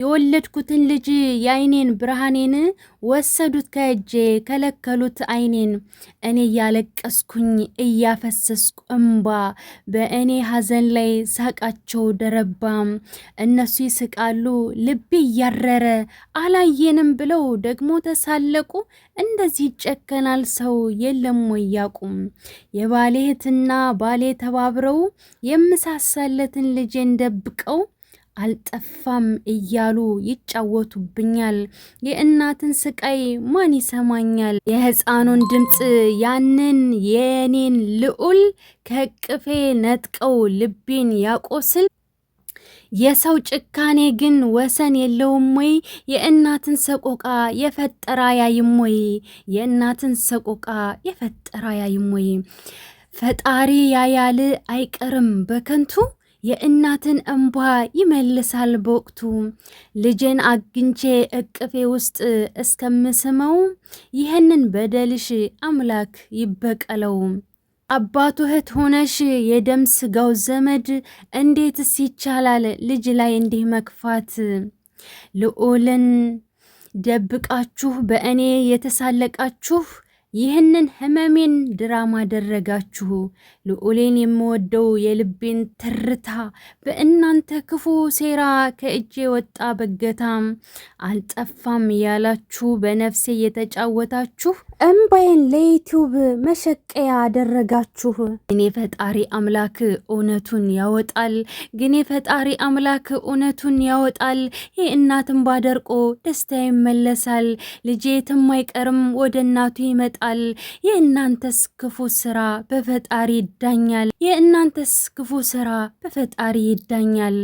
የወለድኩትን ልጅ የአይኔን ብርሃኔን ወሰዱት ከእጄ ከለከሉት አይኔን። እኔ እያለቀስኩኝ እያፈሰስኩ እምባ በእኔ ሐዘን ላይ ሳቃቸው ደረባ። እነሱ ይስቃሉ ልቤ እያረረ አላየንም ብለው ደግሞ ተሳለቁ። እንደዚህ ይጨከናል ሰው የለም ወይ ያቁም። የባሌ እህትና ባሌ ተባብረው የምሳሳለትን ልጄን ደብቀው አልጠፋም እያሉ ይጫወቱብኛል። የእናትን ስቃይ ማን ይሰማኛል? የሕፃኑን ድምፅ ያንን የኔን ልዑል ከቅፌ ነጥቀው ልቤን ያቆስል። የሰው ጭካኔ ግን ወሰን የለውም ወይ? የእናትን ሰቆቃ የፈጠራ ያይም ወይ? የእናትን ሰቆቃ የፈጠራ ያይም ወይ? ፈጣሪ ያያል አይቀርም በከንቱ የእናትን እንባ ይመልሳል በወቅቱ። ልጄን አግኝቼ እቅፌ ውስጥ እስከምስመው ይህንን በደልሽ አምላክ ይበቀለው። አባቱ እህት ሆነሽ የደም ስጋው ዘመድ እንዴትስ ይቻላል ልጅ ላይ እንዲህ መክፋት? ልዑልን ደብቃችሁ በእኔ የተሳለቃችሁ ይህንን ህመሜን ድራማ አደረጋችሁ። ልዑሌን የምወደው የልቤን ትርታ በእናንተ ክፉ ሴራ ከእጄ ወጣ በገታም። አልጠፋም ያላችሁ በነፍሴ የተጫወታችሁ እምባዬን ለዩቲዩብ መሸቀያ አደረጋችሁ። ግን የፈጣሪ አምላክ እውነቱን ያወጣል። ግን የፈጣሪ አምላክ እውነቱን ያወጣል። የእናትን ባደርቆ ደስታ ይመለሳል። ልጄ የትም አይቀርም ወደ እናቱ ይመጣል። የእናንተስ ክፉ ስራ በፈጣሪ ይዳኛል። የእናንተስ ክፉ ስራ በፈጣሪ ይዳኛል።